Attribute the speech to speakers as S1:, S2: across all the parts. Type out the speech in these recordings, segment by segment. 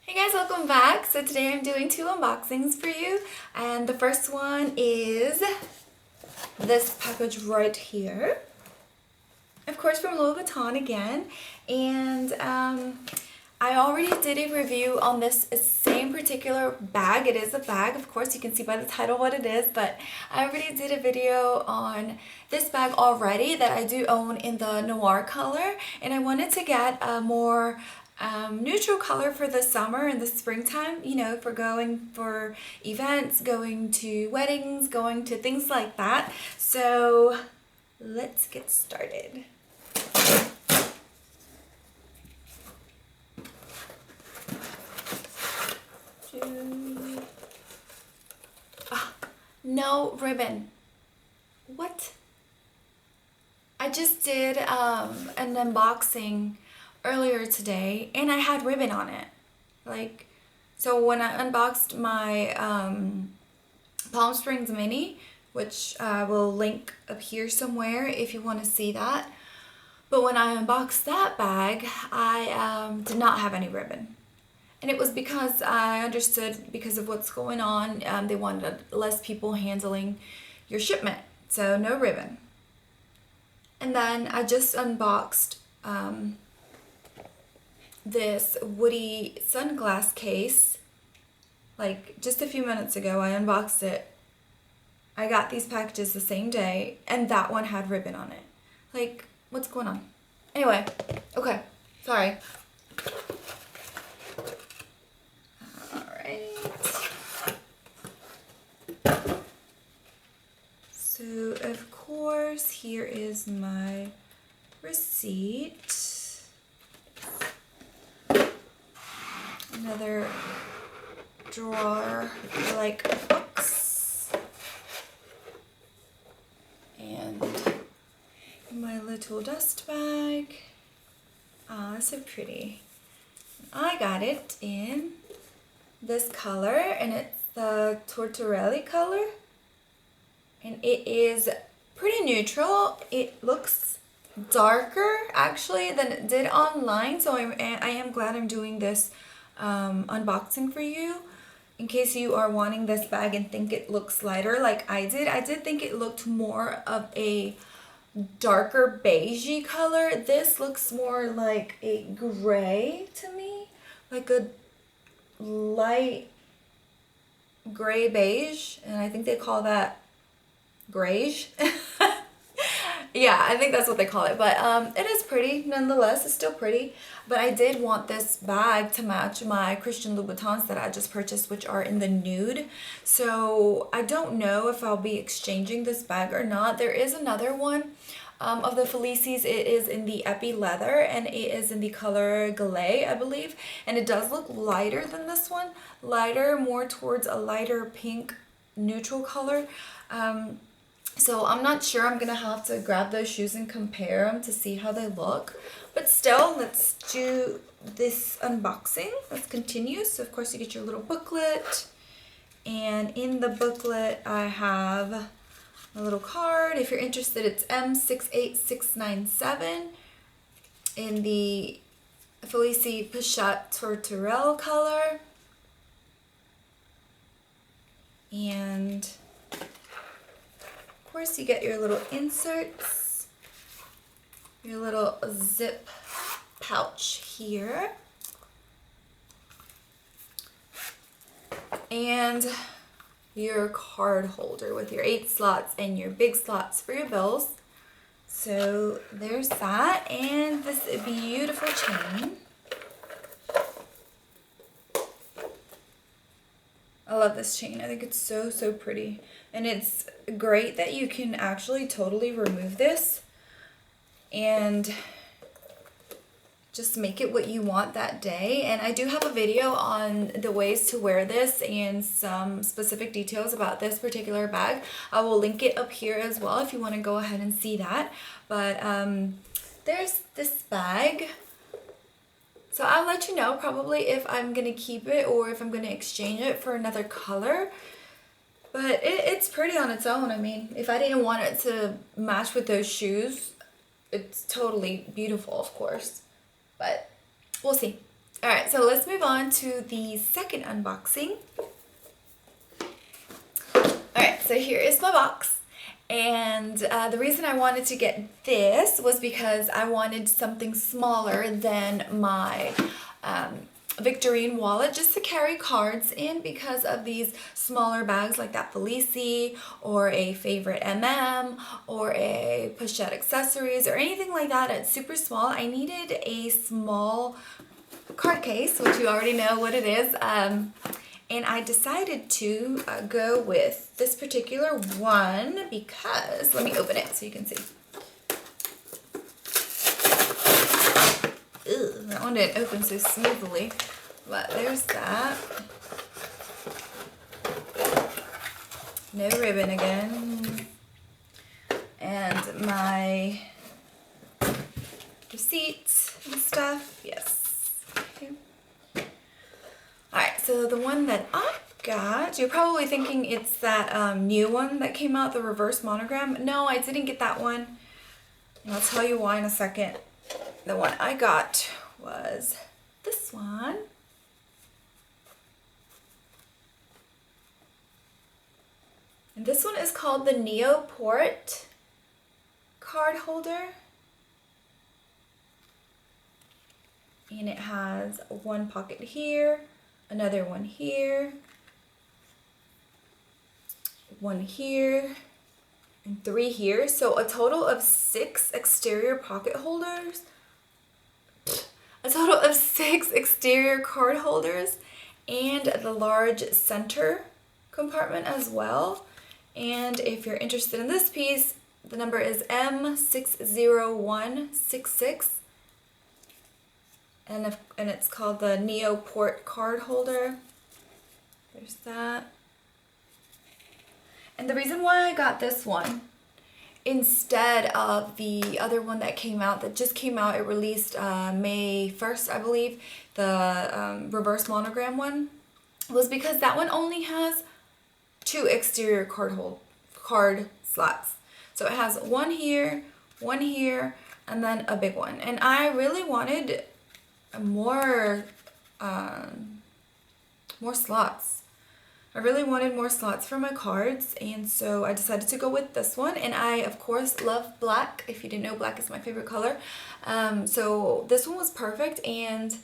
S1: Hey guys, welcome back. So today I'm doing two unboxings for you, and the first one is this package right here, of course from Louis Vuitton again. And I already did a review on this same particular bag. It is a bag, of course you can see by the title what it is, but I already did a video on this bag already that I do own in the noir color, and I wanted to get a more neutral color for the summer and the springtime, you know, for going for events, going to weddings, going to things like that. So let's get started. No ribbon. What? I just did an unboxing earlier today and I had ribbon on it. So when I unboxed my Palm Springs Mini, which I will link up here somewhere if you want to see that. But when I unboxed that bag, I did not have any ribbon. And it was because I understood, because of what's going on, they wanted less people handling your shipment. So no ribbon. And then I just unboxed this Woody sunglass case. Like just a few minutes ago, I unboxed it. I got these packages the same day, and that one had ribbon on it. Like, what's going on? Anyway, okay, sorry. So of course, here is my receipt. Another drawer like books. And my little dust bag. Ah, so pretty. I got it in this color, and it's the tourterelle color. And it is pretty neutral. It looks darker actually than it did online, so I am glad I'm doing this unboxing for you in case you are wanting this bag and think it looks lighter like I did. I did think it looked more of a darker beigey color. This looks more like a gray to me, like a light gray beige, and I think they call that grayish. Yeah, I think that's what they call it, but it is pretty nonetheless. It's still pretty, but I did want this bag to match my Christian Louboutins that I just purchased, which are in the nude. So I don't know if I'll be exchanging this bag or not. There is another one of the Felicies. It is in the epi leather, and it is in the color Gallet, I believe, and it does look lighter than this one, lighter, more towards a lighter pink neutral color. So I'm not sure. I'm gonna have to grab those shoes and compare them to see how they look. But still, let's do this unboxing. Let's continue. So of course you get your little booklet, and in the booklet I have a little card. If you're interested, it's M68697 in the Felicie Pochette tourterelle color. And of course you get your little inserts, your little zip pouch here, and your card holder with your 8 slots and your big slots for your bills. So there's that, and this beautiful chain. I love this chain. I think it's so, so pretty. And it's great that you can actually totally remove this and just make it what you want that day. And I do have a video on the ways to wear this and some specific details about this particular bag. I will link it up here as well if you want to go ahead and see that. But there's this bag. So I'll let you know probably if I'm going to keep it or if I'm going to exchange it for another color. But it's pretty on its own. I mean, if I didn't want it to match with those shoes, it's totally beautiful, of course. But we'll see. Alright, so let's move on to the second unboxing. Alright, so here is my box. And the reason I wanted to get this was because I wanted something smaller than my Victorine wallet just to carry cards in because of these smaller bags like that Felicie or a favorite or a Pochette accessories or anything like that. It's super small. I needed a small card case, which you already know what it is. And I decided to go with this particular one because, let me open it so you can see. Ew, that one didn't open so smoothly, but there's that. No ribbon again. And my receipts and stuff, yes. Okay. Alright, so the one that I got, you're probably thinking it's that new one that came out, the reverse monogram. No, I didn't get that one. And I'll tell you why in a second. The one I got was this one. And this one is called the Neoport card holder. And it has one pocket here, another one here, one here, and 3 here. So a total of 6 exterior pocket holders. A total of 6 exterior card holders and the large center compartment as well. And if you're interested in this piece, the number is M60166. And it's called the Neoport card holder. There's that. And the reason why I got this one instead of the other one that came out, that just came out, it released May 1st, I believe, the reverse monogram one, was because that one only has 2 exterior card slots. So it has one here, and then a big one. And I really wanted more slots. I really wanted more slots for my cards, and so I decided to go with this one. And I, of course, love black. If you didn't know, black is my favorite color. So this one was perfect, and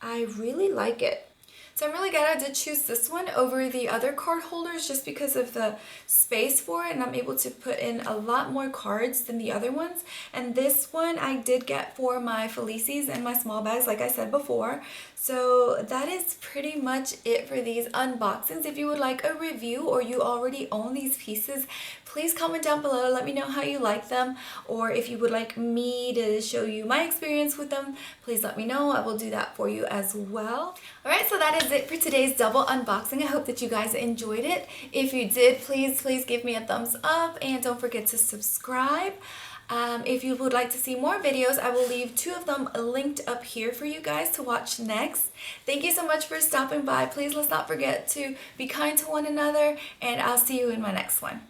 S1: I really like it. So I'm really glad I did choose this one over the other card holders just because of the space for it, and I'm able to put in a lot more cards than the other ones. And this one I did get for my Felicies and my small bags, like I said before. So that is pretty much it for these unboxings. If you would like a review or you already own these pieces, please comment down below. Let me know how you like them, or if you would like me to show you my experience with them, please let me know. I will do that for you as well. Alright, so that is it for today's double unboxing. I hope that you guys enjoyed it. If you did, please give me a thumbs up, and don't forget to subscribe. If you would like to see more videos, I will leave 2 of them linked up here for you guys to watch next. Thank you so much for stopping by. Please let's not forget to be kind to one another, and I'll see you in my next one.